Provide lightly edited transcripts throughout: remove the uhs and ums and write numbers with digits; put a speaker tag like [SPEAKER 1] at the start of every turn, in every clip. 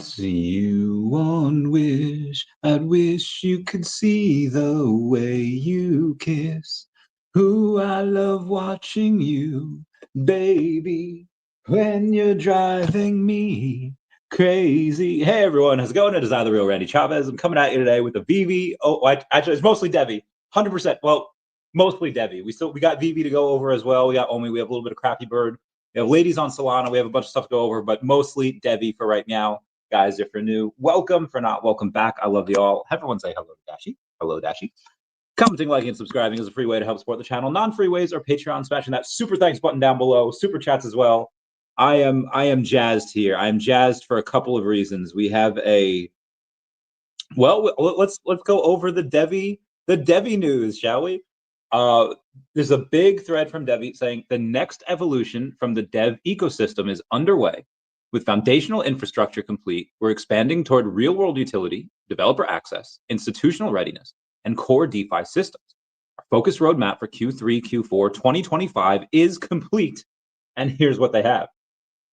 [SPEAKER 1] see you on Wish. I'd wish you could see the way you kiss. Ooh, I love watching you, baby, when you're driving me crazy. Hey everyone, how's it going? It is I, the real Randy Chavez. I'm coming at you today with the VeVe. Actually, it's mostly Devve, 100%. Well, mostly Devve. We got VeVe to go over as well. We have a little bit of Crappy Bird. We have ladies on Solana. We have a bunch of stuff to go over, but mostly Devve for right now. Guys, if you're new, welcome. For not, welcome back. I love you all. Everyone say hello to Dashi. Hello, Dashi. Commenting, liking, and subscribing is a free way to help support the channel. Non-free ways are Patreon, smashing that super thanks button down below, super chats as well. I am jazzed here. I'm jazzed for a couple of reasons. We have let's go over the Devve news, shall we? There's a big thread from Devve saying the next evolution from the dev ecosystem is underway. With foundational infrastructure complete, we're expanding toward real-world utility, developer access, institutional readiness, and core DeFi systems. Our focus roadmap for Q3, Q4 2025 is complete, and here's what they have.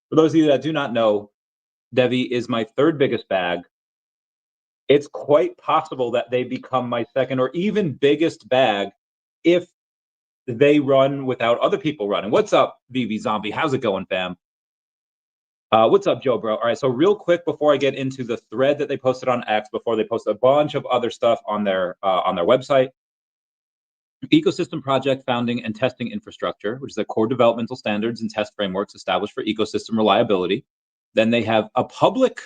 [SPEAKER 1] For those of you that do not know, Devve is my third biggest bag. It's quite possible that they become my second or even biggest bag if they run without other people running. What's up, VeVe Zombie? How's it going, fam? What's up, Joe, bro? All right, so real quick before I get into the thread that they posted on X, before they post a bunch of other stuff on their website, ecosystem project founding and testing infrastructure, which is the core developmental standards and test frameworks established for ecosystem reliability. Then they have a public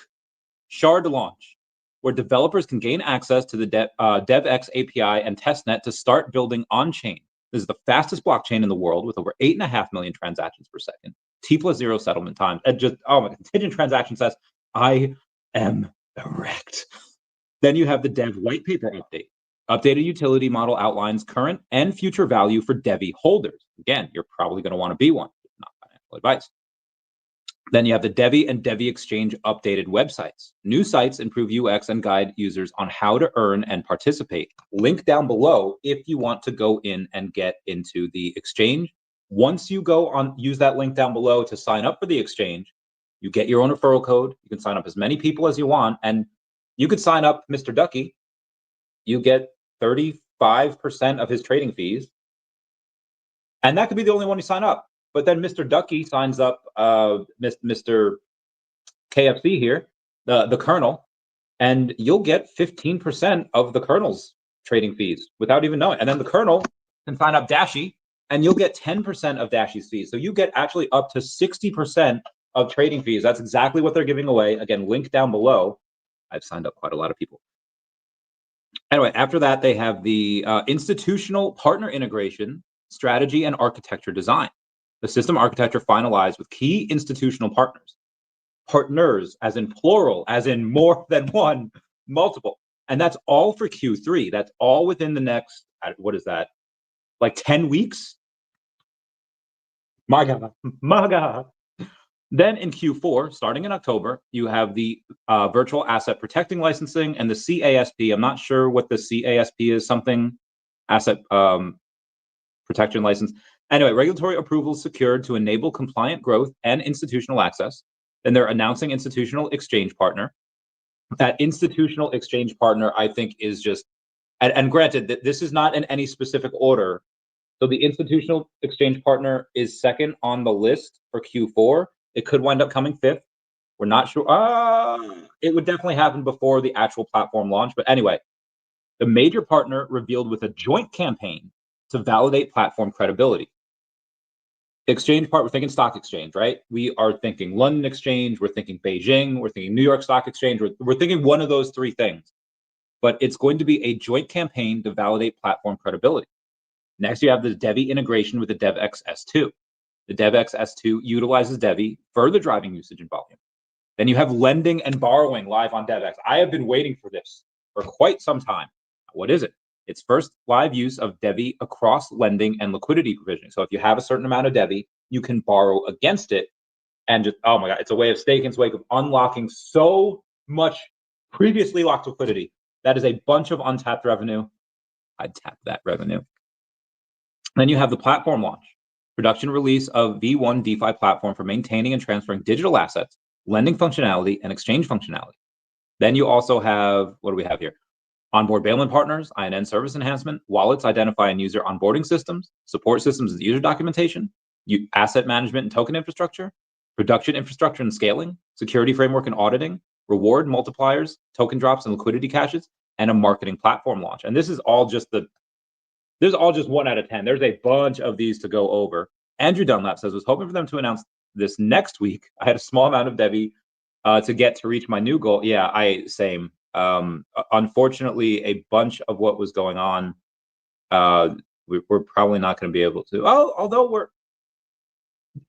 [SPEAKER 1] shard launch where developers can gain access to the DevX API and testnet to start building on-chain. This is the fastest blockchain in the world with over 8.5 million transactions per second. T+0 settlement time. And just, oh my, contingent transaction says, I am erect. Then you have the Dev white paper update. Updated utility model outlines current and future value for Devve holders. Again, you're probably going to want to be one, not financial advice. Then you have the Devve and Devve Exchange updated websites. New sites improve UX and guide users on how to earn and participate. Link down below if you want to go in and get into the exchange. Once you go on, use that link down below to sign up for the exchange. You get your own referral code. You can sign up as many people as you want. And you could sign up Mr. Ducky. You get 35% of his trading fees. And that could be the only one you sign up. But then Mr. Ducky signs up Mr. KFC here, the Colonel, and you'll get 15% of the Colonel's trading fees without even knowing. And then the Colonel can sign up Dashi, and you'll get 10% of Dashi's fees. So you get actually up to 60% of trading fees. That's exactly what they're giving away. Again, link down below. I've signed up quite a lot of people. Anyway, after that, they have the institutional partner integration, strategy, and architecture design. The system architecture finalized with key institutional partners. Partners, as in plural, as in more than one, multiple. And that's all for Q3. That's all within the next, what is that, like 10 weeks? My God, my God. Then in Q4, starting in October, you have the virtual asset protecting licensing and the CASP. I'm not sure what the CASP is, something asset protection license. Anyway, regulatory approval secured to enable compliant growth and institutional access. Then they're announcing institutional exchange partner. That institutional exchange partner, I think, is just, and granted that this is not in any specific order. So the institutional exchange partner is second on the list for Q4. It could wind up coming fifth. We're not sure. It would definitely happen before the actual platform launch. But anyway, the major partner revealed with a joint campaign to validate platform credibility. Exchange part, we're thinking stock exchange, right? We are thinking London Exchange, we're thinking Beijing, we're thinking New York Stock Exchange, we're thinking one of those three things. But it's going to be a joint campaign to validate platform credibility. Next, you have the Devve integration with the DevX S2. The DevX S2 utilizes Devve, further driving usage and volume. Then you have lending and borrowing live on DevX. I have been waiting for this for quite some time. What is it? It's first live use of Devve across lending and liquidity provisioning. So if you have a certain amount of Devve, you can borrow against it. And just, oh my God, it's a way of staking, it's a way of unlocking so much previously locked liquidity. That is a bunch of untapped revenue. I'd tap that revenue. Then you have the platform launch, production release of V1 DeFi platform for maintaining and transferring digital assets lending functionality, and exchange functionality. Then you also have, what do we have here? Onboard bailment partners, INN service enhancement, wallets, identify and user onboarding systems, support systems and user documentation, asset management and token infrastructure, production infrastructure and scaling, security framework and auditing, reward multipliers, token drops and liquidity caches, and a marketing platform launch. And this is all just there's all just 1 out of 10. There's a bunch of these to go over. Andrew Dunlap says, was hoping for them to announce this next week. I had a small amount of Devve to get to reach my new goal. Yeah, same. Unfortunately, a bunch of what was going on, we're probably not going to be able to. Although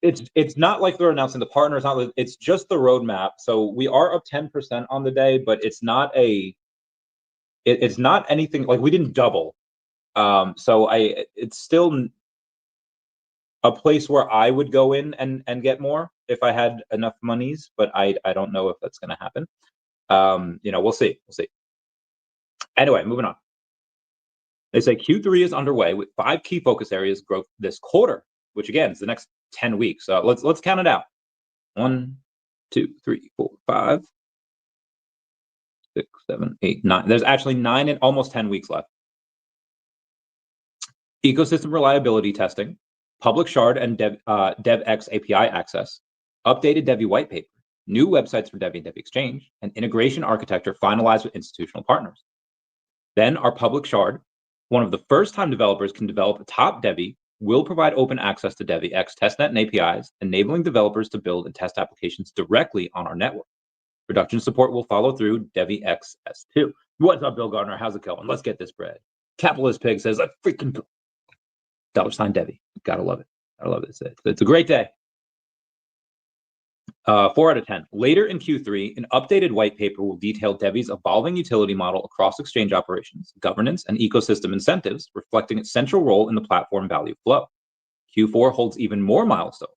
[SPEAKER 1] it's not like they're announcing the partner. It's just the roadmap. So we are up 10% on the day, but it's not it's not anything like we didn't double. So it's still a place where I would go in and get more if I had enough monies, but I don't know if that's going to happen. We'll see. Anyway, moving on. They say Q3 is underway with 5 key focus areas growth this quarter, which again is the next 10 weeks. Let's count it out. 1, 2, 3, 4, 5, 6, 7, 8, 9. There's actually 9 and almost 10 weeks left. Ecosystem reliability testing, public shard and DevX API access, updated Devve white paper, new websites for Devve and Devve Exchange, and integration architecture finalized with institutional partners. Then our public shard, one of the first time developers can develop a top Devve, will provide open access to DevX testnet and APIs, enabling developers to build and test applications directly on our network. Production support will follow through DevX S2. What's up, Bill Gardner? How's it going? Let's get this bread. Capitalist Pig says, I freaking $Devve. Gotta love it. I love it. It's a great day. 4 out of 10. Later in Q3, an updated white paper will detail Devve's evolving utility model across exchange operations, governance, and ecosystem incentives, reflecting its central role in the platform value flow. Q4 holds even more milestones.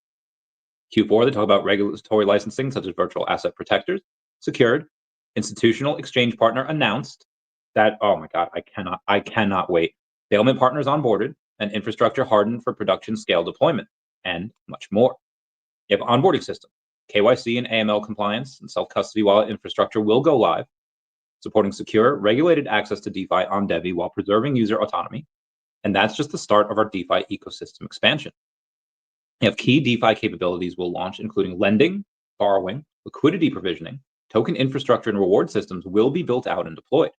[SPEAKER 1] Q4, they talk about regulatory licensing, such as virtual asset protectors, secured, institutional exchange partner announced that, oh my God, I cannot wait. Bailment partners onboarded, and infrastructure hardened for production scale deployment, and much more. You have onboarding system. KYC and AML compliance and self-custody wallet infrastructure will go live, supporting secure, regulated access to DeFi on Devve while preserving user autonomy. And that's just the start of our DeFi ecosystem expansion. You have key DeFi capabilities will launch, including lending, borrowing, liquidity provisioning, token infrastructure, and reward systems will be built out and deployed.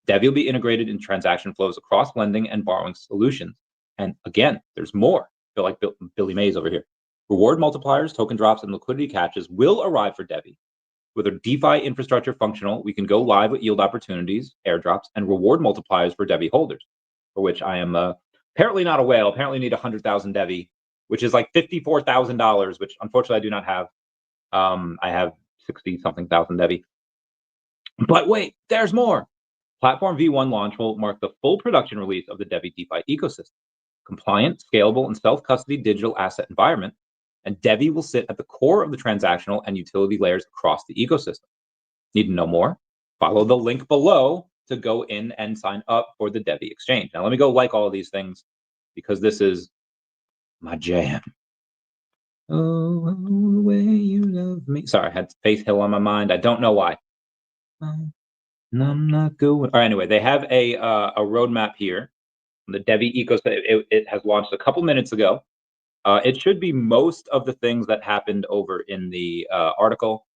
[SPEAKER 1] Devve will be integrated in transaction flows across lending and borrowing solutions. And again, there's more. I feel like Billy Mays over here. Reward multipliers, token drops, and liquidity caches will arrive for Devve. With our DeFi infrastructure functional, we can go live with yield opportunities, airdrops, and reward multipliers for Devve holders, for which I am apparently not a whale. Apparently need 100,000 Devve, which is like $54,000, which unfortunately I do not have. I have 60-something thousand Devve. But wait, there's more. Platform V1 launch will mark the full production release of the Devve DeFi ecosystem. Compliant, scalable, and self-custody digital asset environment, and Devve will sit at the core of the transactional and utility layers across the ecosystem. Need to know more? Follow the link below to go in and sign up for the Devve exchange. Now, let me go like all of these things because this is my jam. Oh, the way you love me. Sorry, I had Faith Hill on my mind. I don't know why. I'm not going. Or anyway, they have a roadmap here. The Devve ecosystem, it has launched a couple minutes ago. It should be most of the things that happened over in the article.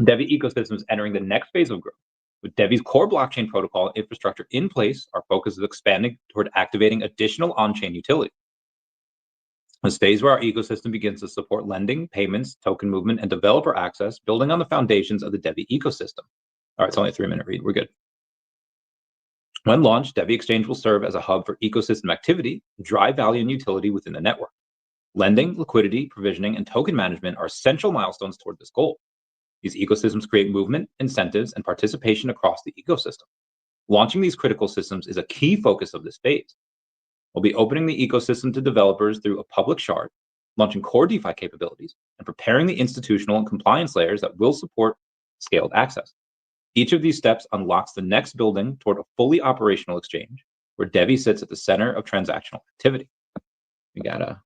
[SPEAKER 1] Devve ecosystem is entering the next phase of growth. With Devve's core blockchain protocol infrastructure in place, our focus is expanding toward activating additional on-chain utility. This phase where our ecosystem begins to support lending, payments, token movement, and developer access, building on the foundations of the Devve ecosystem. All right, it's only a 3-minute read. We're good. When launched, Devve Exchange will serve as a hub for ecosystem activity, drive value and utility within the network. Lending, liquidity, provisioning, and token management are essential milestones toward this goal. These ecosystems create movement, incentives, and participation across the ecosystem. Launching these critical systems is a key focus of this phase. We'll be opening the ecosystem to developers through a public shard, launching core DeFi capabilities, and preparing the institutional and compliance layers that will support scaled access. Each of these steps unlocks the next building toward a fully operational exchange, where Devve sits at the center of transactional activity. We got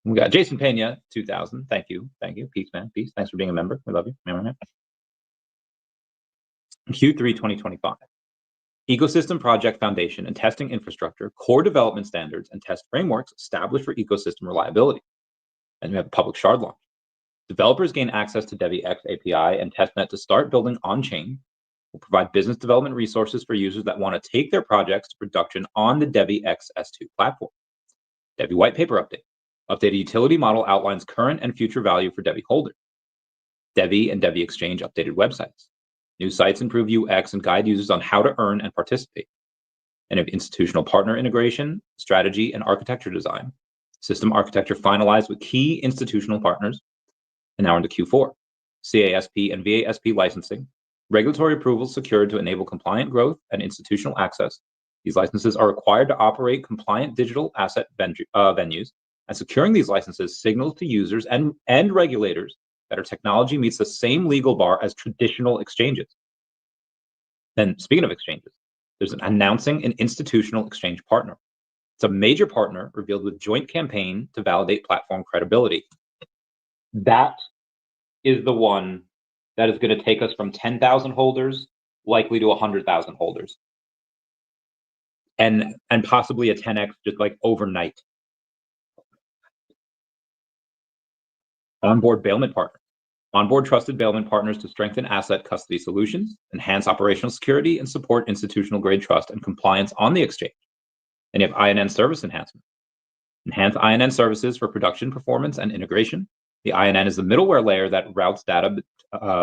[SPEAKER 1] We got Jason Pena, 2000. Thank you. Peace, man. Peace. Thanks for being a member. We love you. Q3 2025. Ecosystem Project Foundation and Testing Infrastructure, Core Development Standards, and Test Frameworks established for ecosystem reliability. And we have a public shard launch. Developers gain access to DevEx API and testnet to start building on-chain. We'll provide business development resources for users that want to take their projects to production on the DevEx S2 platform. Devve white paper update. Updated utility model outlines current and future value for Devve holders. Devve and Devve Exchange updated websites. New sites improve UX and guide users on how to earn and participate. And have institutional partner integration, strategy, and architecture design. System architecture finalized with key institutional partners. And now into Q4. CASP and VASP licensing. Regulatory approvals secured to enable compliant growth and institutional access. These licenses are required to operate compliant digital asset venues. And securing these licenses signals to users and regulators that our technology meets the same legal bar as traditional exchanges. Then, speaking of exchanges, there's announcing an institutional exchange partner. It's a major partner revealed with joint campaign to validate platform credibility. That is the one that is going to take us from 10,000 holders likely to 100,000 holders. And possibly a 10x just like overnight. Onboard bailment partner. Onboard trusted bailment partners to strengthen asset custody solutions, enhance operational security, and support institutional grade trust and compliance on the exchange. And you have INN service enhancement. Enhance INN services for production performance and integration. The INN is the middleware layer that routes data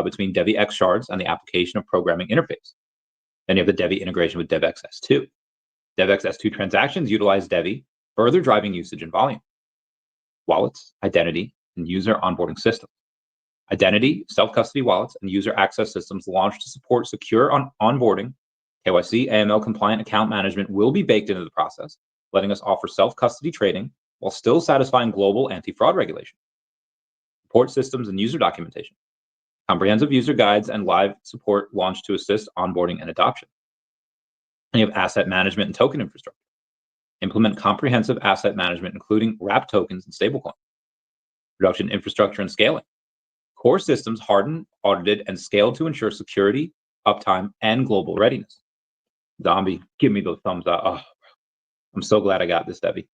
[SPEAKER 1] between DevEx shards and the application of programming interface. Then you have the Devve integration with DevEx S2. DevEx S2 transactions utilize Devve, further driving usage and volume. Wallets, identity, and user onboarding systems. Identity, self-custody wallets, and user access systems launched to support secure onboarding. KYC, AML compliant account management will be baked into the process, letting us offer self-custody trading while still satisfying global anti-fraud regulation. Support systems and user documentation. Comprehensive user guides and live support launched to assist onboarding and adoption. And you have asset management and token infrastructure. Implement comprehensive asset management, including wrapped tokens and stablecoins. Production infrastructure and scaling. Core systems hardened, audited, and scaled to ensure security, uptime, and global readiness. Zombie, give me those thumbs up. Oh, I'm so glad I got this, Devve.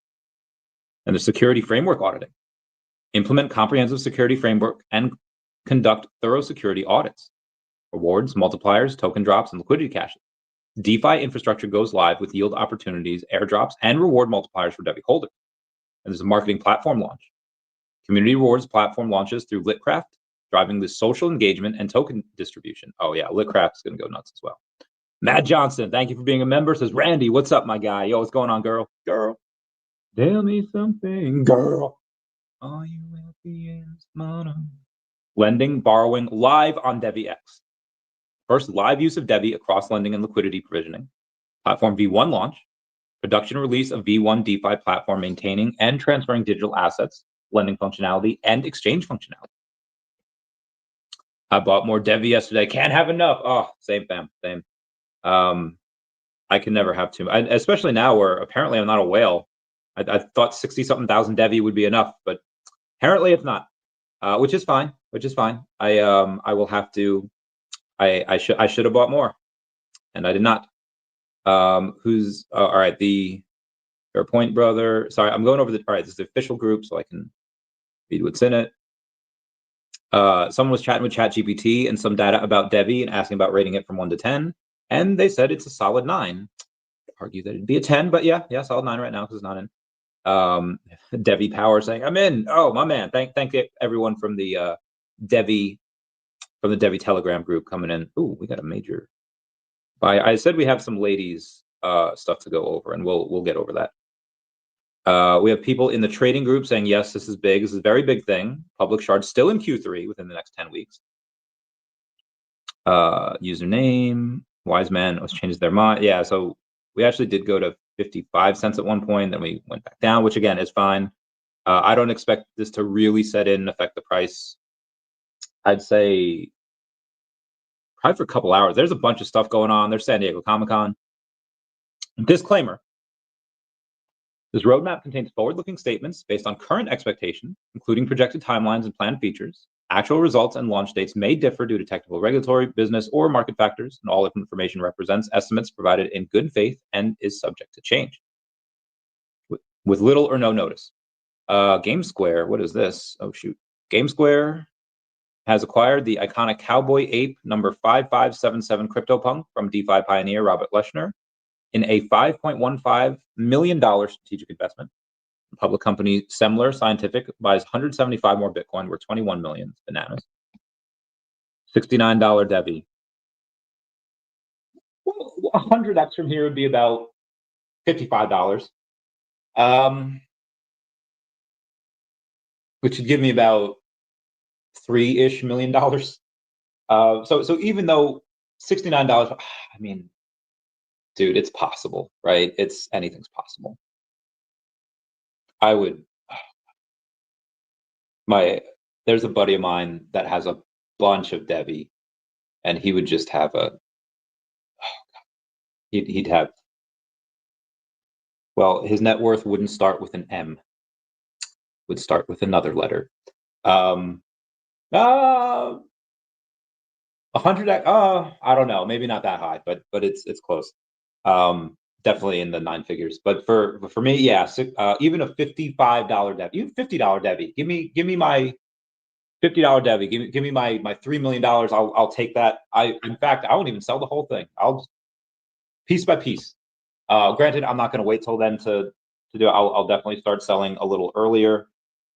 [SPEAKER 1] And the security framework auditing. Implement comprehensive security framework and conduct thorough security audits. Rewards, multipliers, token drops, and liquidity caches. DeFi infrastructure goes live with yield opportunities, airdrops, and reward multipliers for Devve holders. And there's a marketing platform launch. Community rewards platform launches through Litcraft, driving the social engagement and token distribution. Oh yeah, Litcraft is going to go nuts as well. Matt Johnson, thank you for being a member. Says Randy, what's up, my guy? Yo, what's going on, girl? Tell me something, girl. Are you wealthy and smarter? Lending, borrowing, live on DevEx. First live use of Devve across lending and liquidity provisioning. Platform V1 launch. Production release of V1 DeFi platform maintaining and transferring digital assets, lending functionality, and exchange functionality. I bought more Devve yesterday. Can't have enough. Oh, same, fam. Same. I can never have too much, especially now where apparently I'm not a whale. I thought 60-something thousand Devve would be enough, but apparently it's not, which is fine. I will have to. I should have bought more, and I did not. Who's all right? The Fair Point brother. Sorry, I'm going over the. All right, this is the official group, so I can read what's in it. Someone was chatting with ChatGPT and some data about Devve and asking about rating it from 1 to 10, and they said it's a solid 9. Argue that it'd be a 10, but yeah, solid 9 right now because it's not in. Devve Power saying I'm in. Oh my man, thank everyone from the Devve Telegram group coming in. Ooh, we got a major. I said we have some ladies stuff to go over, and we'll get over that. We have people in the trading group saying, yes, this is big. This is a very big thing. Public shard still in Q3 within the next 10 weeks. Username, wise man was changed their mind. Yeah, so we actually did go to 55 cents at one point, then we went back down, which again is fine. I don't expect this to really set in and affect the price. I'd say probably for a couple hours. There's a bunch of stuff going on. There's San Diego Comic-Con. Disclaimer. This roadmap contains forward-looking statements based on current expectations, including projected timelines and planned features. Actual results and launch dates may differ due to technical, regulatory, business, or market factors, and all information represents estimates provided in good faith and is subject to change with little or no notice. GameSquare, what is this? Oh, shoot. GameSquare has acquired the iconic cowboy ape number 5577 CryptoPunk from DeFi pioneer Robert Leshner in a $5.15 million strategic investment. The public company Semler Scientific buys 175 more Bitcoin worth 21 million. Bananas. $69 Devve. Well, 100x from here would be about $55. Which would give me about $3-ish million. So even though $69, I mean, dude, it's possible, right? Anything's possible. I would. There's a buddy of mine that has a bunch of Devve, and he would just have he'd have. Well, his net worth wouldn't start with an M. Would start with another letter. 100x. I don't know. Maybe not that high, but it's close. Definitely in the 9 figures. But for me, yeah. Even a $55 Devve, even $50 Devve. Give me my $50 Devve. Give me my $3 million. I'll take that. In fact, I won't even sell the whole thing. I'll just, piece by piece. Granted, I'm not going to wait till then to do it. I'll definitely start selling a little earlier.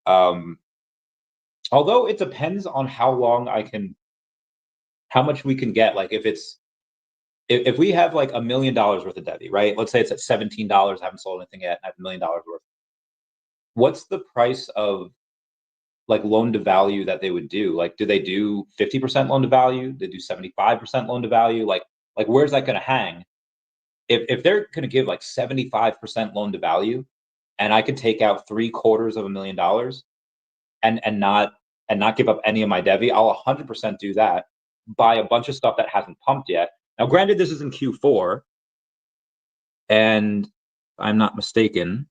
[SPEAKER 1] Although it depends on how much we can get. Like if we have like $1 million worth of Devve, right? Let's say it's at $17. I haven't sold anything yet. I have $1 million worth. What's the price of like loan to value that they would do? Like, do they do 50% loan to value? They do 75% loan to value? Like where's that going to hang? If they're going to give like 75% loan to value, and I could take out $750,000 and not give up any of my Devve, I'll 100% do that. Buy a bunch of stuff that hasn't pumped yet. Now, granted, this is in Q4, and if I'm not mistaken,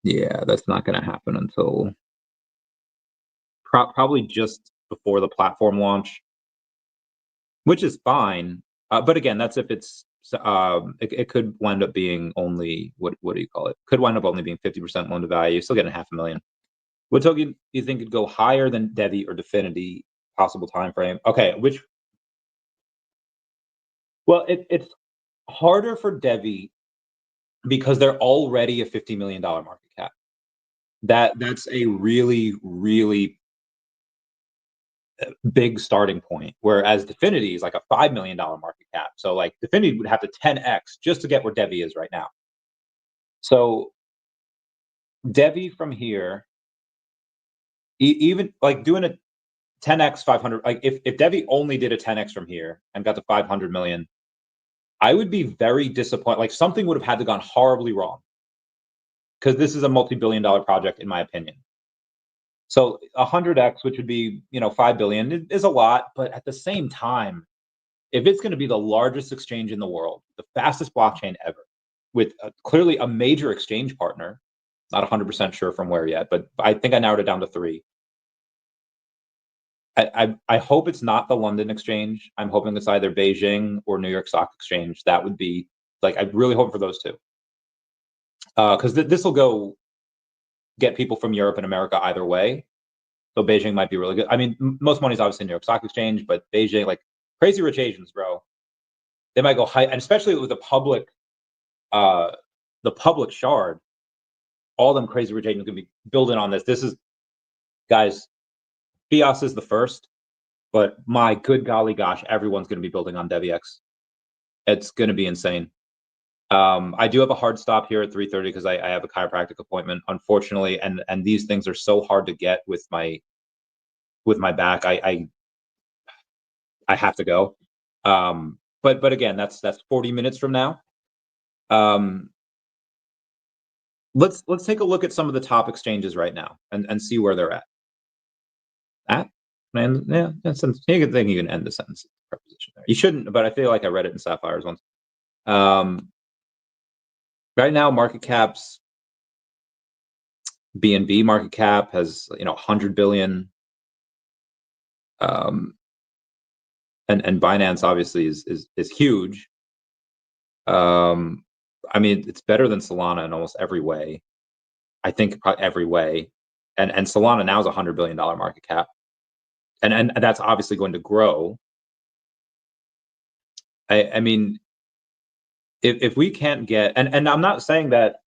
[SPEAKER 1] yeah, that's not going to happen until probably just before the platform launch, which is fine. But again, that's if it's it could wind up being only what do you call it? Could wind up only being 50% loan to value. Still getting $500,000. What token do you think could go higher than Devve or Definity? Possible time frame? Okay, well, it's harder for Devve because they're already a $50 million market cap. That's a really, really big starting point. Whereas Definity is like a $5 million market cap. So like Definity would have to 10x just to get where Devve is right now. So Devve from here, even like doing a 10x 500, like if Devve only did a 10x from here and got to 500 million, I would be very disappointed. Like something would have had to gone horribly wrong, because this is a multi-billion-dollar project in my opinion. So 100x, which would be 5 billion, is a lot. But at the same time, if it's going to be the largest exchange in the world, the fastest blockchain ever, with clearly a major exchange partner, not 100% sure from where yet, but I think I narrowed it down to 3. I hope it's not the London exchange. I'm hoping it's either Beijing or New York Stock Exchange. That would be like, I really hope for those two. Because this will go get people from Europe and America either way. So Beijing might be really good. I mean, most money is obviously New York Stock Exchange, but Beijing, like crazy rich Asians, bro, they might go high, and especially with the public shard, all them crazy rich Asians gonna be building on this. This is, guys, Fios is the first, but my good golly gosh, everyone's gonna be building on DevEx. It's gonna be insane. I do have a hard stop here at 3:30 because I have a chiropractic appointment, unfortunately, and these things are so hard to get with my back. I have to go. But again, that's 40 minutes from now. Let's take a look at some of the top exchanges right now and see where they're at. And yeah, that's a good thing you can end the sentence preposition there. You shouldn't, but I feel like I read it in Sapphires once. Right now, market caps, BNB market cap has 100 billion, and Binance obviously is huge. I mean, it's better than Solana in almost every way. I think probably every way, and Solana now is $100 billion market cap, and that's obviously going to grow. I mean, if we can't get, and I'm not saying that,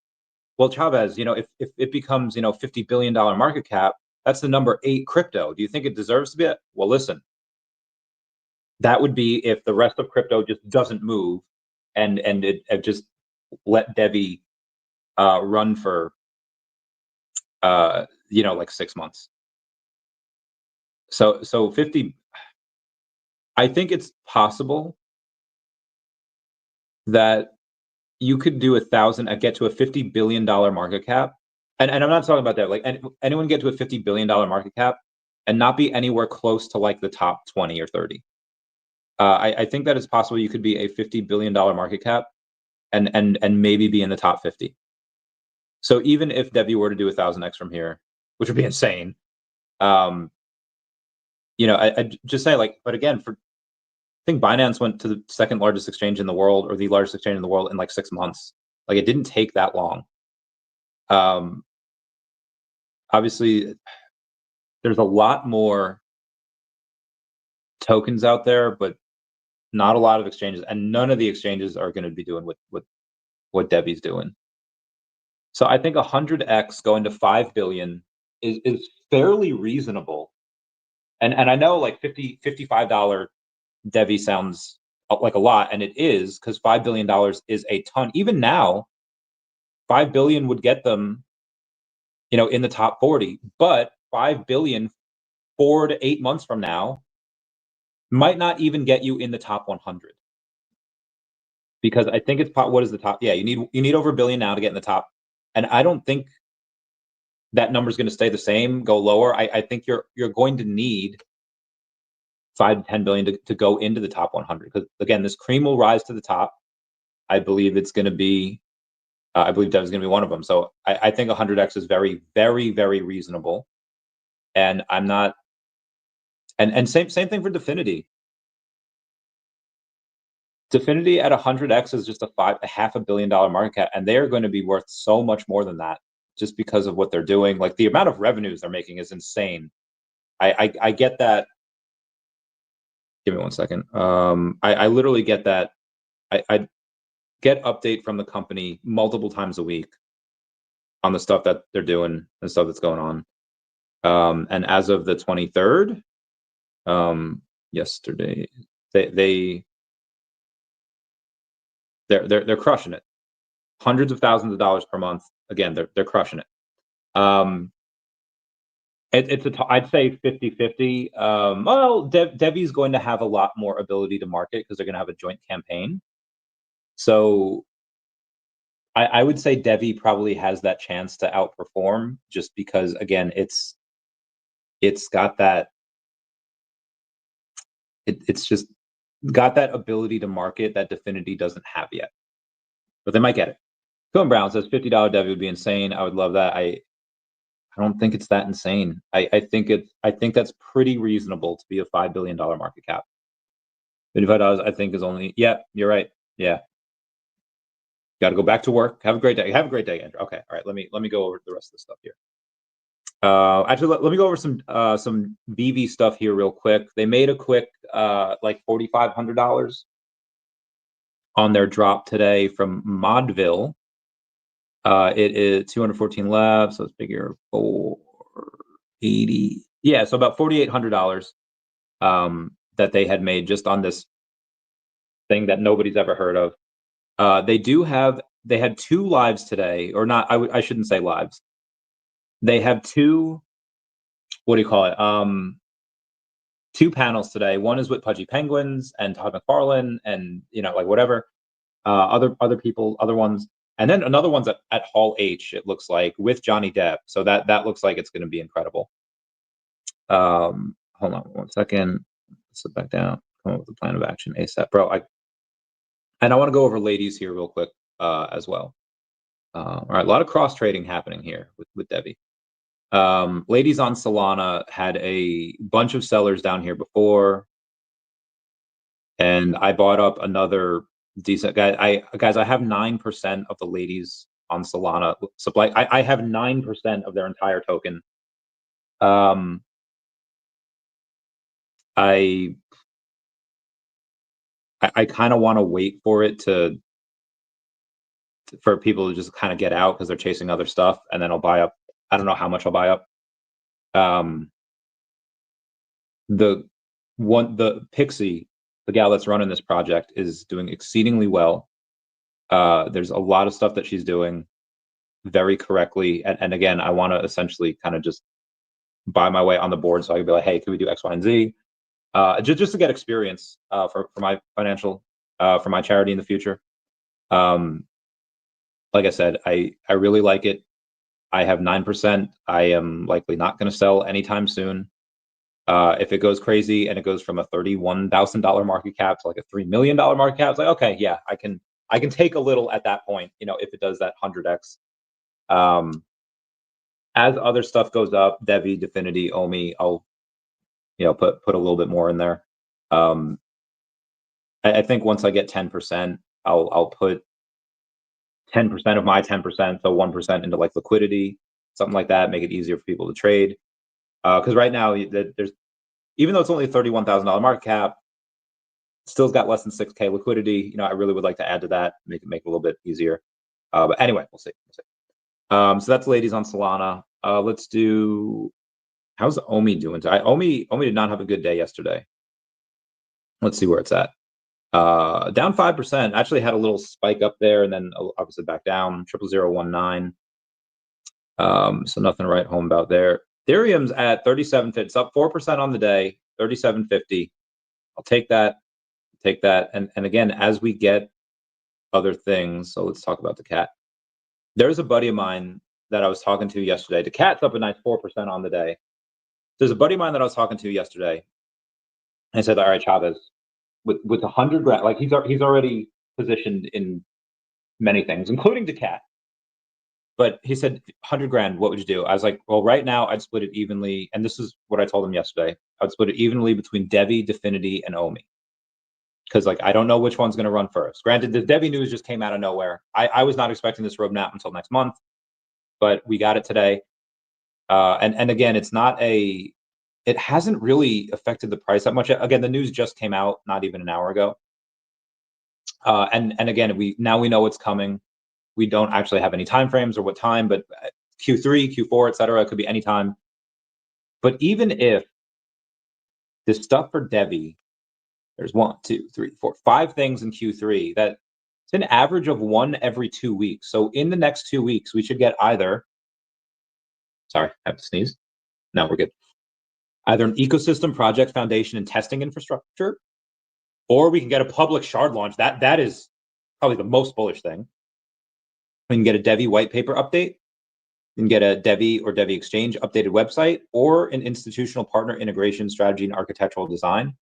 [SPEAKER 1] well, Chavez, if it becomes $50 billion market cap, that's the number 8 crypto. Do you think it deserves to be it? Well, listen, that would be if the rest of crypto just doesn't move, and it just let Devve run for like 6 months. So 50, I think it's possible that you could do 1,000 get to a $50 billion market cap. And I'm not talking about that. Like anyone get to a $50 billion market cap and not be anywhere close to like the top 20 or 30. I think that it's possible you could be a $50 billion market cap and maybe be in the top 50. So even if Devve were to do 1,000x from here, which would be insane, I just say, like, but again, I think Binance went to the second largest exchange in the world, or the largest exchange in the world, in like 6 months. Like, it didn't take that long. Obviously, there's a lot more tokens out there, but not a lot of exchanges, and none of the exchanges are going to be doing what Devve's doing. So I think 100x going to 5 billion is fairly reasonable. And I know like $55 Devve sounds like a lot, and it is, because $5 billion is a ton. Even now, 5 billion would get them, in the top 40. But 5 billion 4 to 8 months from now might not even get you in the top 100. Because I think it's what is the top? Yeah, you need over $1 billion now to get in the top, and I don't think that number is going to stay the same, go lower. I think you're going to need 5 to 10 billion to go into the top 100, because again, this cream will rise to the top. I believe it's going to be, I believe Devve is going to be one of them. So I think 100x is very, very, very reasonable, and I'm not. And same thing for Definity. Definity at 100x is just a $500 million market cap, and they are going to be worth so much more than that, just because of what they're doing. Like, the amount of revenues they're making is insane. I get that. Give me 1 second. I literally get that. I get update from the company multiple times a week on the stuff that they're doing and stuff that's going on. And as of the 23rd, yesterday, they're crushing it. Hundreds of thousands of dollars per month. Again, they're crushing it. I'd say 50-50. Well, Devve's going to have a lot more ability to market because they're going to have a joint campaign. So I would say Devve probably has that chance to outperform, just because, again, it's got that. It's just got that ability to market that Definity doesn't have yet, but they might get it. Phil Brown says $50 Devve would be insane. I would love that. I don't think it's that insane. I think that's pretty reasonable to be a $5 billion market cap. $55, I think, is only. Yeah, you're right. Yeah. Got to go back to work. Have a great day. Have a great day, Andrew. Okay. All right. Let me go over the rest of the stuff here. Actually, let me go over some VeVe stuff here real quick. They made a quick like $4,500 on their drop today from Modville. It is 214 left, so it's bigger. 480. Yeah, so about $4,800 that they had made just on this thing that nobody's ever heard of. They had 2 lives today, or not. I shouldn't say lives. They have 2. What do you call it? 2 panels today. One is with Pudgy Penguins and Todd McFarlane, and like whatever. Other people, other ones. And then another one's at Hall H, it looks like, with Johnny Depp. So that looks like it's going to be incredible. Hold on 1 second. Sit back down. Come up with a plan of action ASAP, bro. And I want to go over ladies here real quick as well. All right, a lot of cross trading happening here with Devve. Ladies on Solana had a bunch of sellers down here before, and I bought up another decent guy. Guys, I have 9% of the ladies on Solana supply. I have 9% of their entire token. I kind of want to wait for it for people to just kind of get out because they're chasing other stuff, and then I'll buy up. I don't know how much I'll buy up. The Pixie, the gal that's running this project, is doing exceedingly well. There's a lot of stuff that she's doing very correctly, and again, I want to essentially kind of just buy my way on the board, so I can be like, hey, can we do X, Y, and Z? Just to get experience for my financial for my charity in the future. Like I said, I really like it. I have 9%. I am likely not going to sell anytime soon. If it goes crazy and it goes from a $31,000 market cap to like a $3 million market cap, it's like, okay, yeah, I can take a little at that point, if it does that 100x. As other stuff goes up, Devve, Definity, Omi, I'll put a little bit more in there. I think once I get 10%, I'll put 10% of my 10%, so 1% into like liquidity, something like that, make it easier for people to trade. Because right now, there's, even though it's only a $31,000 market cap, still's got less than 6K liquidity. I really would like to add to that, make it a little bit easier. But anyway, we'll see. So that's ladies on Solana. Let's do, how's Omi doing? Omi did not have a good day yesterday. Let's see where it's at. Down 5%. Actually had a little spike up there and then obviously back down. 00019. So nothing to write home about there. Ethereum's at 37.50. It's up 4% on the day. 37.50. I'll take that. And again, as we get other things, so let's talk about daCat. There's a buddy of mine that I was talking to yesterday. daCat's up a nice 4% on the day. There's a buddy of mine that I was talking to yesterday. And I said, all right, Chavez, with 100 grand, like he's already positioned in many things, including daCat. But he said, 100 grand, what would you do? I was like, well, right now I'd split it evenly. And this is what I told him yesterday. I'd split it evenly between Devve, Definity, and Omi. Because like I don't know which one's going to run first. Granted, the Devve news just came out of nowhere. I was not expecting this roadmap until next month, but we got it today. And again, it hasn't really affected the price that much. Again, the news just came out not even an hour ago. And again, we know it's coming. We don't actually have any time frames or what time, but Q3, Q4, etc. It could be any time. But even if this stuff for Devve, there's 1, 2, 3, 4, 5 things in Q3 that it's an average of 1 every 2 weeks. So in the next 2 weeks, we should get either, sorry, I have to sneeze. No, we're good. Either an ecosystem project foundation and testing infrastructure, or we can get a public shard launch. That is probably the most bullish thing. We can get a Devve white paper update. We can get a Devve or Devve Exchange updated website, or an institutional partner integration strategy and architectural design.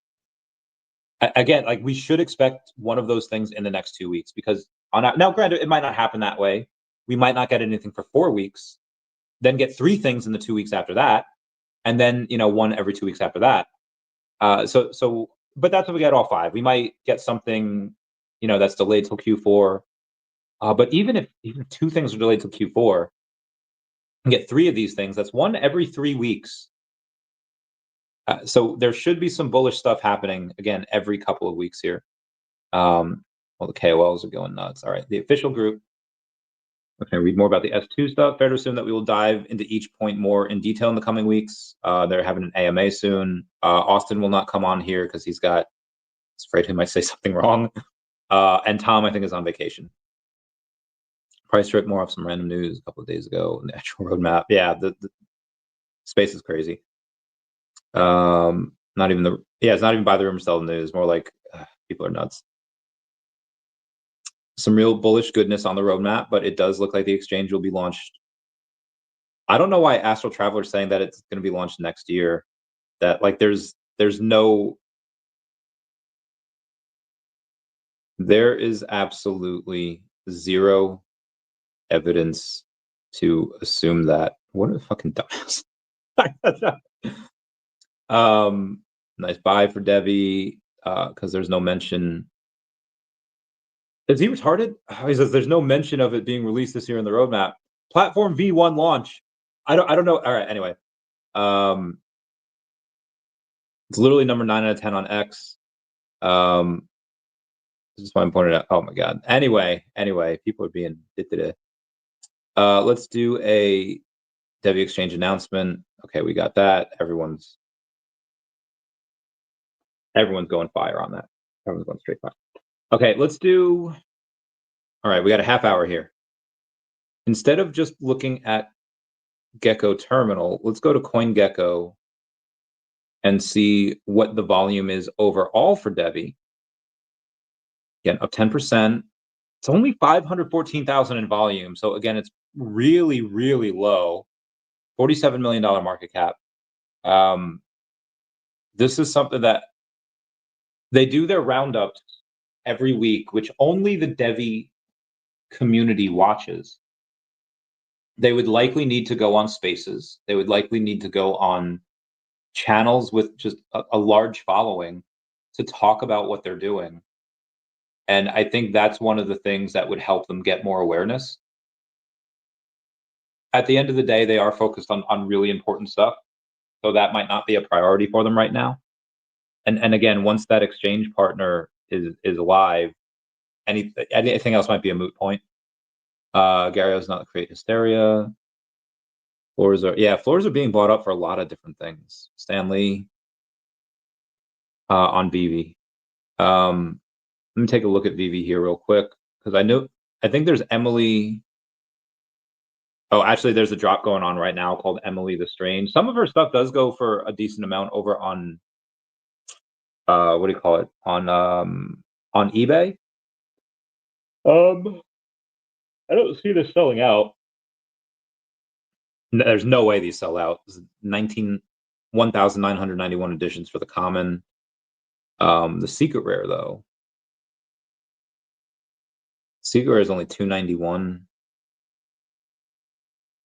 [SPEAKER 1] Again, like we should expect one of those things in the next 2 weeks, because now granted, it might not happen that way. We might not get anything for 4 weeks, then get 3 things in the 2 weeks after that, and then 1 every 2 weeks after that. But that's when we get all 5. We might get something that's delayed till Q4. But even if 2 things are delayed till Q4, and get 3 of these things, that's 1 every 3 weeks. So there should be some bullish stuff happening again every couple of weeks here. Well, the KOLs are going nuts. All right, the official group. Okay, read more about the S2 stuff. Fair to assume that we will dive into each point more in detail in the coming weeks. They're having an AMA soon. Austin will not come on here because he's afraid he might say something wrong. And Tom, I think, is on vacation. Price trick, more of some random news a couple of days ago. The actual roadmap. Yeah, the space is crazy. It's not even by the rumor sell the news. More like people are nuts. Some real bullish goodness on the roadmap, but it does look like the exchange will be launched. I don't know why Astral Traveler is saying that it's going to be launched next year. That like there is absolutely zero evidence to assume that. What a fucking dumbass. Nice buy for Devve, because there's no mention. Is he retarded? He says there's no mention of it being released this year in the roadmap. Platform V1 launch. I don't know. All right, anyway. It's literally number 9 out of 10 on X. This is why I'm pointing out. Oh my god. Anyway, people are being let's do a Devve exchange announcement. Okay, we got that. Everyone's going fire on that. Everyone's going straight fire. Okay, let's do. All right, we got a half hour here. Instead of just looking at Gecko Terminal, let's go to CoinGecko and see what the volume is overall for Devve. Again, up 10%. It's only 514,000 in volume. So again, it's really, really low. $47 million market cap. This is something that they do their roundups every week, which only the Devve community watches. They would likely need to go on spaces. They would likely need to go on channels with just a large following to talk about what they're doing. And I think that's one of the things that would help them get more awareness. At the end of the day, they are focused on really important stuff. So that might not be a priority for them right now. And again, once that exchange partner is live, anything else might be a moot point. Gario's not create hysteria. Floors are being bought up for a lot of different things. Stanley on VeVe. Let me take a look at VeVe here real quick, because I think there's Emily. Oh, actually, there's a drop going on right now called Emily the Strange. Some of her stuff does go for a decent amount over on what do you call it, on eBay. I don't see this selling out. There's no way these sell out. 1,991 editions for the common. The secret rare though. Secret rare is only 291.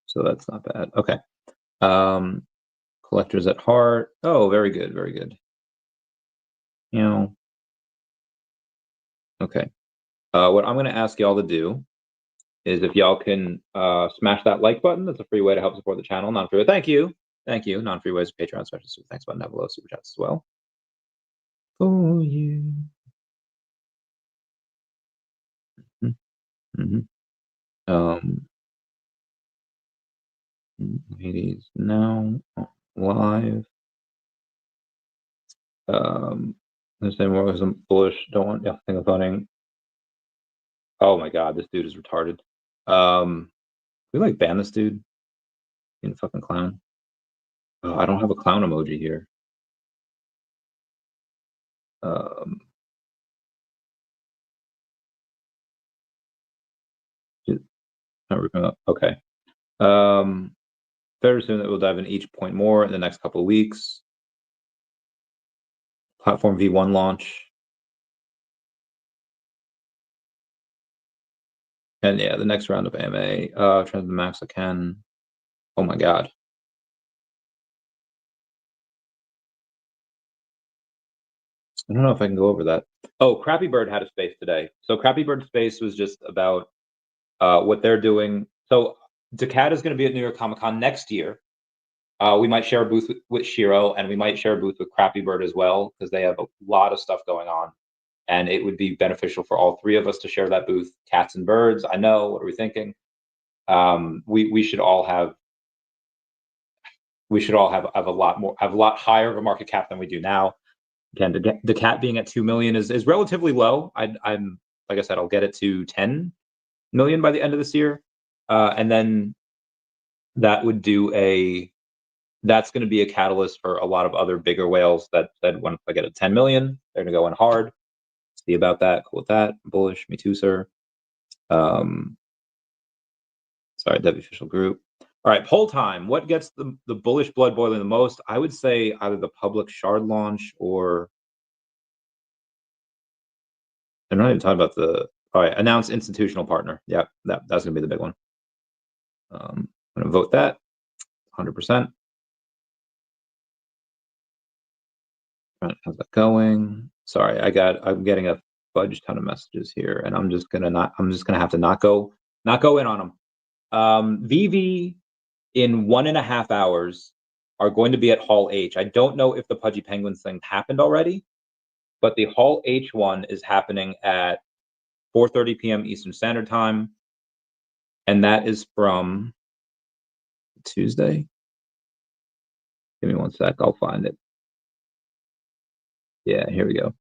[SPEAKER 1] So that's not bad. Okay. Collectors at heart. Oh, very good, very good. You know. Okay. What I'm going to ask y'all to do is if y'all can smash that like button. That's a free way to help support the channel. Non-free way. Thank you. Non-free ways, Patreon special super thanks button down below, super chats as well. For you. Hades now live. This thing was bullish. Don't want think of voting. Oh my god, this dude is retarded. We like ban this dude. Being a fucking clown. Oh, I don't have a clown emoji here. Okay. Very soon that we'll dive in each point more in the next couple of weeks. Platform V1 launch. And yeah, the next round of AMA. Trying to the max I can. Oh my god. I don't know if I can go over that. Oh, Crappy Bird had a space today. So Crappy Bird space was just about what they're doing. So daCat is going to be at New York Comic Con next year. We might share a booth with SHIRO, and we might share a booth with Crappy Bird as well, because they have a lot of stuff going on. And it would be beneficial for all three of us to share that booth. Cats and birds, I know. What are we thinking? We should all have a lot higher of a market cap than we do now. Again, daCat being at 2 million is relatively low. I'm like I said, I'll get it to 10 million by the end of this year, and then that would that's going to be a catalyst for a lot of other bigger whales that said, when I get a 10 million, they're going to go in hard. See about that. Cool with that. Bullish. Me too, sir. Sorry, Devve official group. All right, poll time. What gets the bullish blood boiling the most? I would say either the public shard launch or they're not even talking about the. All right, announce institutional partner. Yeah, that's going to be the big one. I'm going to vote that 100%. How's that going? Sorry, I'm getting a fudge ton of messages here, and I'm just gonna have to not go in on them. VeVe in 1.5 hours are going to be at Hall H. I don't know if the Pudgy Penguins thing happened already, but the Hall H one is happening at 4:30 p.m. Eastern Standard Time, and that is from Tuesday. Give me one sec, I'll find it. Yeah, here we go.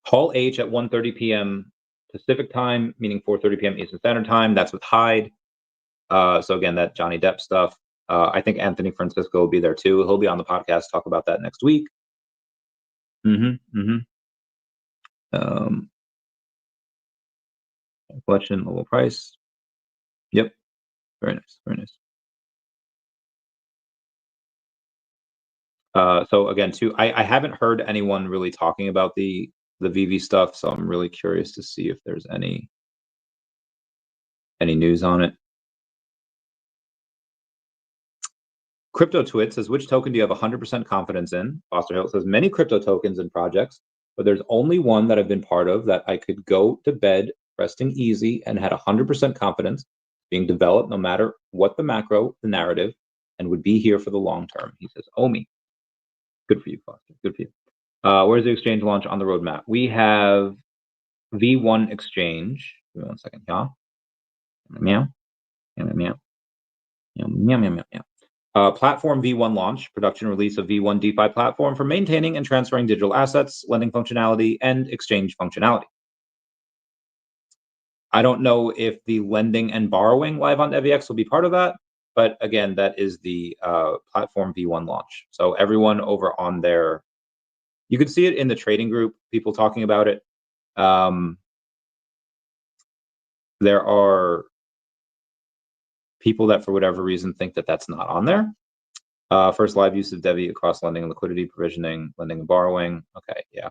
[SPEAKER 1] Hall H at 1:30 p.m. Pacific Time, meaning 4:30 p.m. Eastern Standard Time. That's with Hyde. So again, that Johnny Depp stuff. I think Anthony Francisco will be there too. He'll be on the podcast, talk about that next week. Collection, level price. Yep. Very nice. Very nice. So again, too, I haven't heard anyone really talking about the VeVe stuff, so I'm really curious to see if there's any news on it. Crypto Twit says, which token do you have 100% confidence in? Foster Hill says, many crypto tokens and projects, but there's only one that I've been part of that I could go to bed resting easy and had 100% confidence being developed no matter what the macro, the narrative, and would be here for the long term. He says, Omi. Good for you, Foster. Good for you. Where's the exchange launch on the roadmap? We have V1 exchange. Give me one second, y'all. Meow. Meow, meow, meow. Meow, meow, meow, meow. Platform V1 launch, production release of V1 DeFi platform for maintaining and transferring digital assets, lending functionality, and exchange functionality. I don't know if the lending and borrowing live on DevEx will be part of that, but again, that is the platform V1 launch. So everyone over on there, you can see it in the trading group, people talking about it. There are people that for whatever reason think that that's not on there. First live use of Devve across lending and liquidity, provisioning, lending and borrowing. Okay, yeah.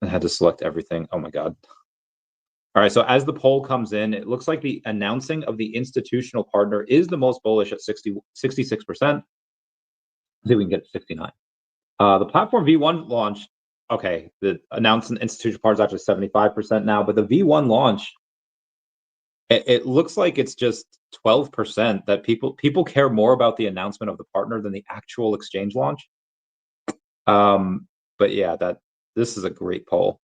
[SPEAKER 1] I had to select everything. Oh my God. All right, so as the poll comes in, it looks like the announcing of the institutional partner is the most bullish at 66%. Let's see if we can get 69. The platform V1 launch, okay, the announced institutional partner is actually 75% now, but the V1 launch, it looks like it's just 12% that people care more about the announcement of the partner than the actual exchange launch. But yeah, this is a great poll.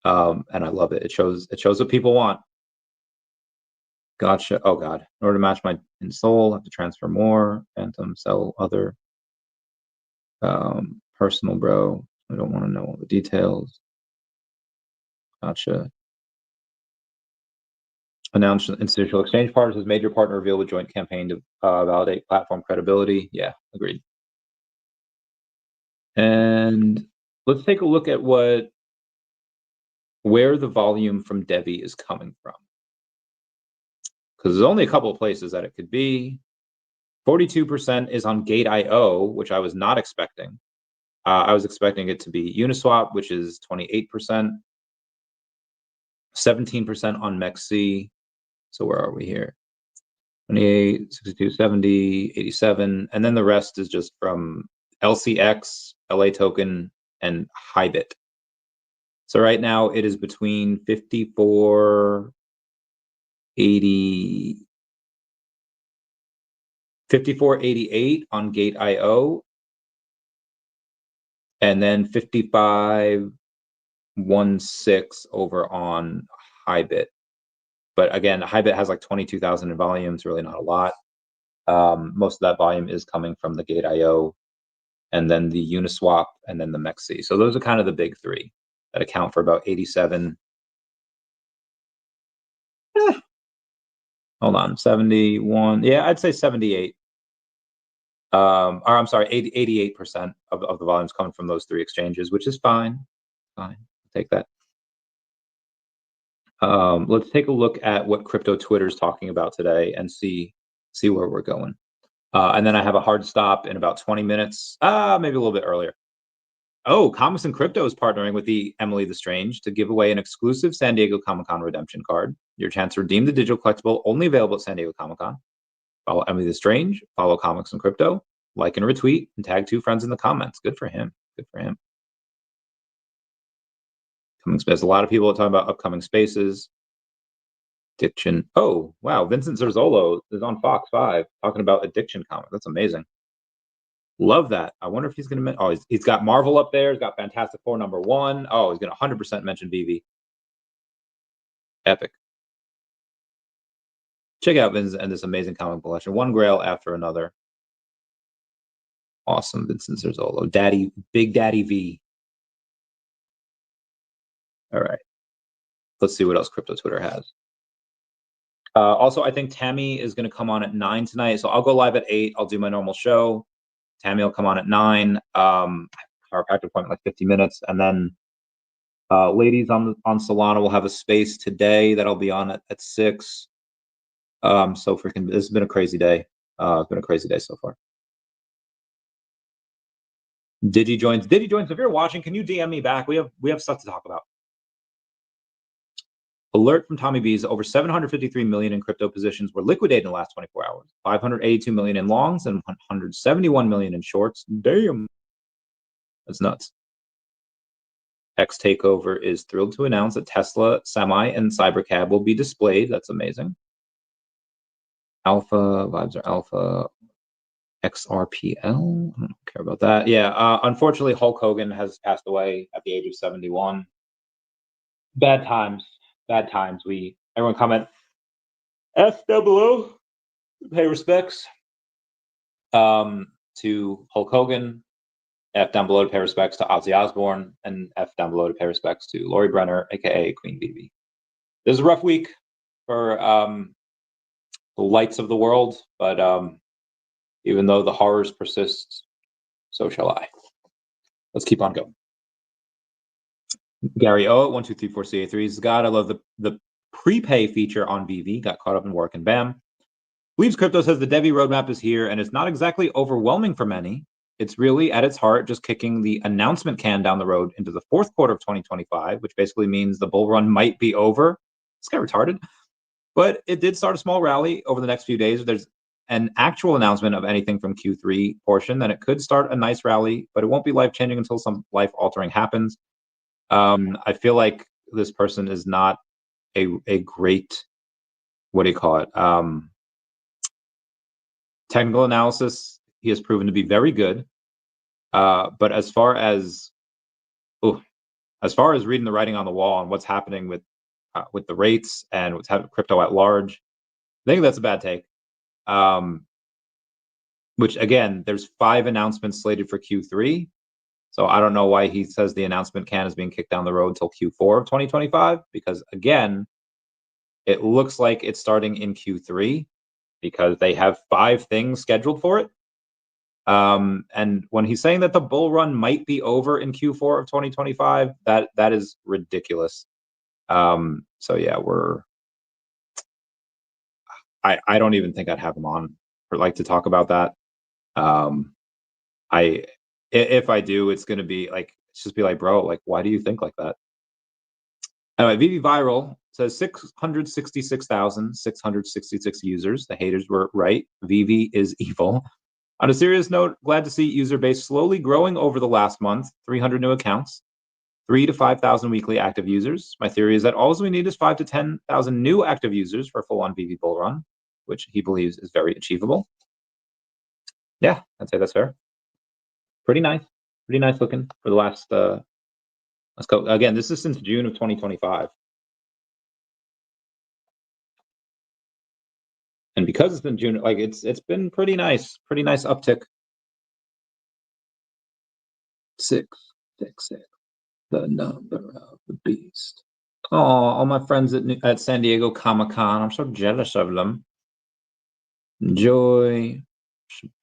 [SPEAKER 1] And I love it. It shows what people want. Gotcha. Oh God. In order to match my in soul, I have to transfer more. Phantom, sell other. Personal, bro. I don't want to know all the details. Gotcha. Announced institutional exchange partners as major partner reveal with joint campaign to validate platform credibility. Yeah, agreed. And let's take a look at where the volume from Devve is coming from. Because there's only a couple of places that it could be. 42% is on Gate.io, which I was not expecting. I was expecting it to be Uniswap, which is 28%. 17% on MEXC. So where are we here? 28, 62, 70, 87. And then the rest is just from LCX, LA Token, and Hybit. So right now it is between 54.88 on Gate.io, and then 55.16 over on Hybit. But again, Hybit has like 22,000 in volume. It's really not a lot. Most of that volume is coming from the Gate.io, and then the Uniswap, and then the MEXC. So those are kind of the big three that account for about 87. Hold on, 71. Yeah, I'd say 78. Or I'm sorry, 88% of the volume is coming from those three exchanges, which is fine. Fine, I'll take that. Let's take a look at what crypto Twitter is talking about today and see where we're going. And then I have a hard stop in about 20 minutes, maybe a little bit earlier. Oh, Comics and Crypto is partnering with the Emily the Strange to give away an exclusive San Diego Comic-Con redemption card. Your chance to redeem the digital collectible only available at San Diego Comic-Con. Follow Emily the Strange, follow Comics and Crypto, like and retweet, and tag 2 friends in the comments. Good for him. Good for him. Coming space. A lot of people are talking about upcoming spaces. Addiction. Oh, wow. Vincent Zerzolo is on Fox 5 talking about Addiction comic. That's amazing. Love that. I wonder if he's going to. Oh, he's got Marvel up there. He's got Fantastic Four #1. Oh, he's going to 100% mention VeVe. Epic. Check out Vincent and this amazing comic collection. One grail after another. Awesome, Vincent Zerzolo. Daddy, Big Daddy V. All right. Let's see what else Crypto Twitter has. Also, I think Tammy is going to come on at 9 tonight. So I'll go live at 8. I'll do my normal show. Tammy will come on at 9. Our practice appointment like 50 minutes. And then ladies on Solana will have a space today that I'll be on at 6. So freaking, this has been a crazy day. It's been a crazy day so far. Digi joins. If you're watching, can you DM me back? We have stuff to talk about. Alert from Tommy B's: over 753 million in crypto positions were liquidated in the last 24 hours. 582 million in longs and 171 million in shorts. Damn, that's nuts. X Takeover is thrilled to announce that Tesla, Semi, and Cybercab will be displayed. That's amazing. Alpha vibes are alpha. XRPL. I don't care about that. Yeah, unfortunately, Hulk Hogan has passed away at the age of 71. Bad times. Bad times. Everyone comment F down below. Pay respects to Hulk Hogan. F down below to pay respects to Ozzy Osbourne, and F down below to pay respects to Lori Brenner, aka Queen VeVe. This is a rough week for the lights of the world, but even though the horrors persist, so shall I. Let's keep on going. Gary O, 12344CA3 God, I love the prepay feature on VeVe. Got caught up in work and bam. Leaves Crypto says the Devve roadmap is here and it's not exactly overwhelming for many. It's really at its heart just kicking the announcement can down the road into the fourth quarter of 2025, which basically means the bull run might be over. It's kind of retarded, but it did start a small rally over the next few days. There's an actual announcement of anything from Q3 portion, then it could start a nice rally, but it won't be life-changing until some life-altering happens. I feel like this person is not a great, what do you call it? Technical analysis, he has proven to be very good. But as far as reading the writing on the wall and what's happening with the rates and what's happening with crypto at large, I think that's a bad take. Which again, there's 5 announcements slated for Q3. So I don't know why he says the announcement can is being kicked down the road until Q4 of 2025, because again, it looks like it's starting in Q3 because they have 5 things scheduled for it. And when he's saying that the bull run might be over in Q4 of 2025, that is ridiculous. So yeah, I don't even think I'd have him on or like to talk about that. If I do, it's going to be like, it's just be like, bro, like, why do you think like that? Anyway, VeVe Viral says 666,666 users. The haters were right. VeVe is evil. On a serious note, glad to see user base slowly growing over the last month. 300 new accounts, 3,000 to 5,000 weekly active users. My theory is that all we need is 5,000 to 10,000 new active users for a full-on VeVe bull run, which he believes is very achievable. Yeah, I'd say that's fair. Pretty nice looking for the last. Let's go again. This is since June of 2025, and because it's been June, like it's been pretty nice uptick. 666, the number of the beast. Oh, all my friends at San Diego Comic-Con. I'm so jealous of them. Enjoy,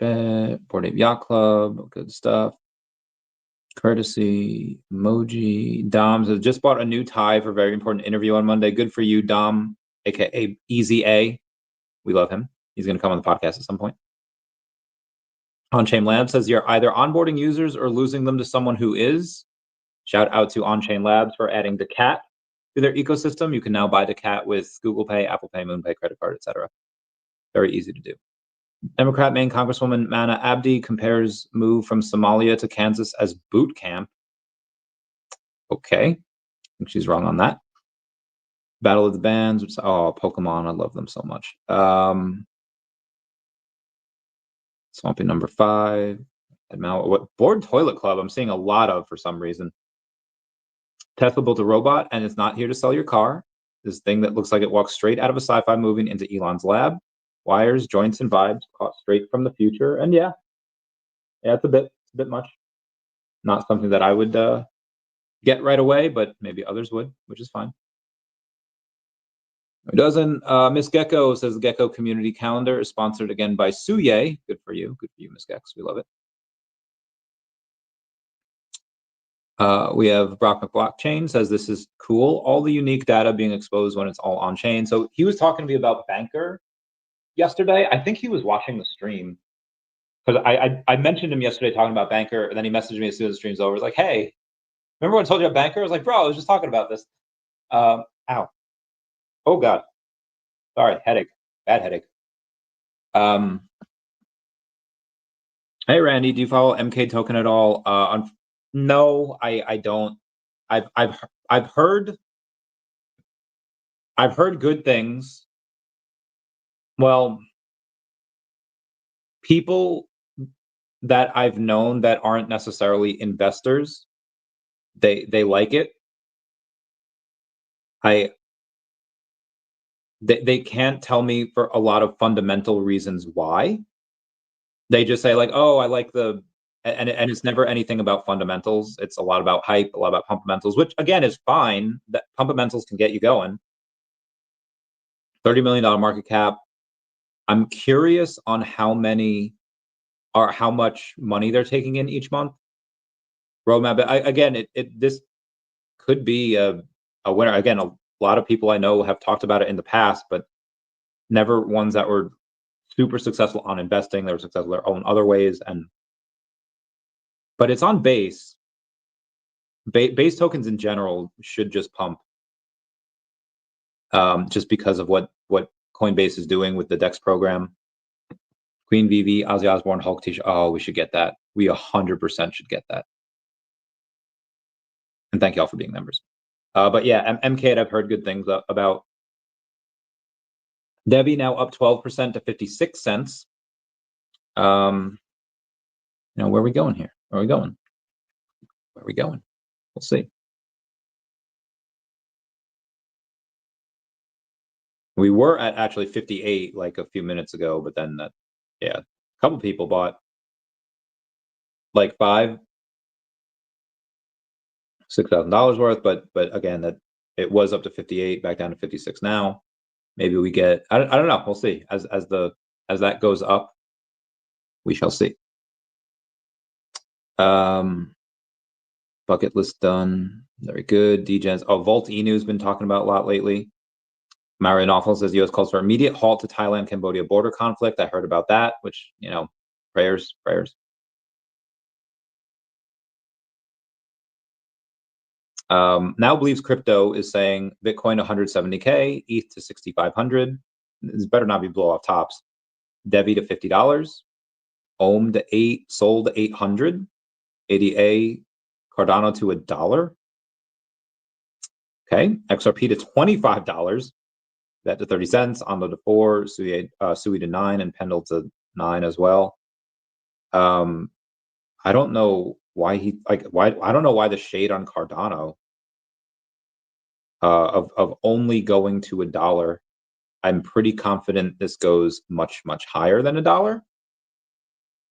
[SPEAKER 1] Board Ape Yacht Club, good stuff. Courtesy, emoji. Dom has just bought a new tie for a very important interview on Monday. Good for you, Dom, aka Easy A. We love him. He's going to come on the podcast at some point. On-Chain Labs says you're either onboarding users or losing them to someone who is. Shout out to On-Chain Labs for adding daCat to their ecosystem. You can now buy daCat with Google Pay, Apple Pay, MoonPay, credit card, etc. Very easy to do. Democrat Maine Congresswoman Mana Abdi compares move from Somalia to Kansas as boot camp. Okay, I think she's wrong on that. Battle of the Bands. Oh, Pokemon, I love them so much. Swampy number 5. What Bored Toilet Club? I'm seeing a lot of for some reason. Tesla built a robot, and it's not here to sell your car. This thing that looks like it walks straight out of a sci-fi movie into Elon's lab. Wires, joints, and vibes caught straight from the future. And yeah, it's a bit much. Not something that I would get right away, but maybe others would, which is fine. It doesn't. Miss Gecko says the Gecko Community Calendar is sponsored again by Suye. Good for you, Miss Gex. We love it. We have Brock McBlockchain says this is cool. All the unique data being exposed when it's all on chain. So he was talking to me about Banker yesterday. I think he was watching the stream because I mentioned him yesterday talking about Banker, and then he messaged me as soon as the stream's over. He's like, "Hey, remember when I told you about Banker?" I was like, "Bro, I was just talking about this." Ow. Oh God. Sorry, headache. Bad headache. Hey Randy, do you follow MK Token at all? No, I don't. I've heard good things. Well, people that I've known that aren't necessarily investors, they like it. They can't tell me for a lot of fundamental reasons why. They just say like, "Oh, I like the," and it's never anything about fundamentals. It's a lot about hype, a lot about pumpamentals, which again is fine. That pumpamentals can get you going. $30 million market cap. I'm curious on how many or how much money they're taking in each month. Roadmap. Again, this could be a winner. Again, a lot of people I know have talked about it in the past, but never ones that were super successful on investing. They were successful in their own other ways, but it's on base. Base tokens in general should just pump, just because of what Coinbase is doing with the DEX program. Queen VeVe, Ozzy Osbourne, Hulk T-shirt. Oh, we should get that. We 100% should get that. And thank y'all for being members. But yeah, MK, I've heard good things about. Devve now up 12% to 56 cents. Where are we going here? Where are we going? Where are we going? We'll see. We were at actually 58 like a few minutes ago, but then a couple people bought like $6,000 worth, but again, that it was up to 58, back down to 56 now. Maybe we get, I don't know. We'll see. As that goes up, we shall see. Bucket list done. Very good. DGens. Oh, Volt Enu's been talking about a lot lately. Marian Awful says U.S. calls for immediate halt to Thailand-Cambodia border conflict. I heard about that, which, prayers. Now Believes Crypto is saying Bitcoin 170K, ETH to 6,500. This better not be blow off tops. Devve to $50. Ohm to 8, sold to 800. ADA, Cardano to $1. Okay, XRP to $25. That to 30 cents. Ando to 4, Sui to 9, and Pendle to 9 as well. I don't know why I don't know why the shade on Cardano of only going to $1. I'm pretty confident this goes much higher than $1,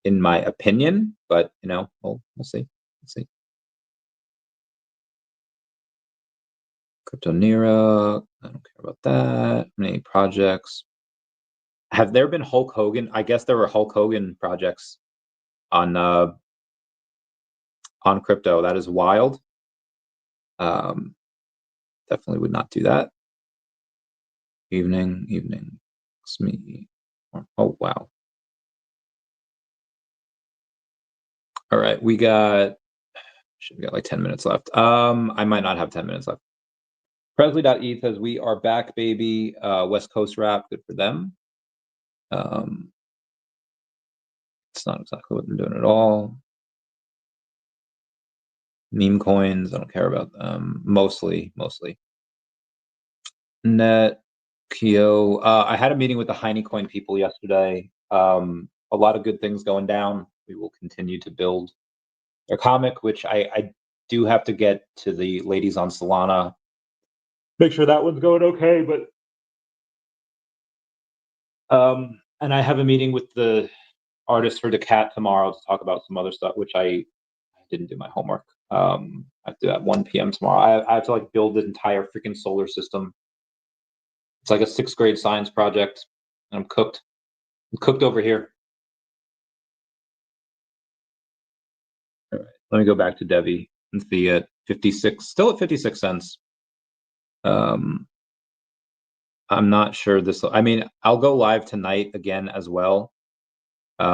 [SPEAKER 1] in my opinion. But we'll see. Crypto Nira, I don't care about that. Many projects. Have there been Hulk Hogan? I guess there were Hulk Hogan projects on crypto. That is wild. Definitely would not do that. Evening. It's me. Oh wow. All right, we got like 10 minutes left. I might not have 10 minutes left. Presley.e says, we are back, baby. West Coast rap, good for them. It's not exactly what they're doing at all. Meme coins, I don't care about them. Mostly. Net, Kyo. I had a meeting with the Heinecoin people yesterday. A lot of good things going down. We will continue to build their comic, which I do have to get to the ladies on Solana. Make sure that one's going okay, but and I have a meeting with the artist for daCat tomorrow to talk about some other stuff, which I didn't do my homework. I have to do at 1 p.m. tomorrow. I have to like build the entire freaking solar system. It's like a 6th grade science project, and I'm cooked. I'm cooked over here. All right, let me go back to Devve and see at 56, still at 56 cents. I'm not sure this. I mean, I'll go live tonight again as well. It's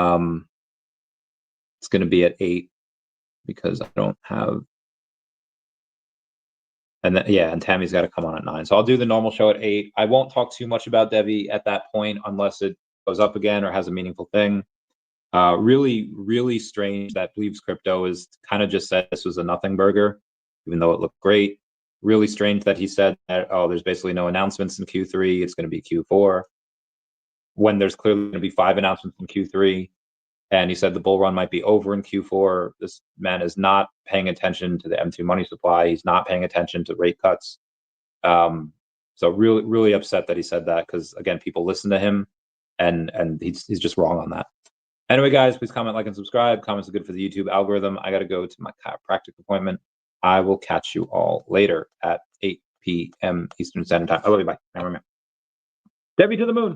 [SPEAKER 1] going to be at 8 because I don't have. And then, yeah, and Tammy's got to come on at 9. So I'll do the normal show at 8. I won't talk too much about Devve at that point unless it goes up again or has a meaningful thing. Really strange that Believes Crypto is kind of just said this was a nothing burger, even though it looked great. Really strange that he said that, oh, there's basically no announcements in Q3. It's going to be Q4. When there's clearly going to be 5 announcements in Q3. And he said the bull run might be over in Q4. This man is not paying attention to the M2 money supply. He's not paying attention to rate cuts. So really upset that he said that because, again, people listen to him, and he's just wrong on that. Anyway, guys, please comment, like, and subscribe. Comments are good for the YouTube algorithm. I got to go to my chiropractic appointment. I will catch you all later at 8 p.m. Eastern Standard Time. I love you. Bye. Devve to the moon.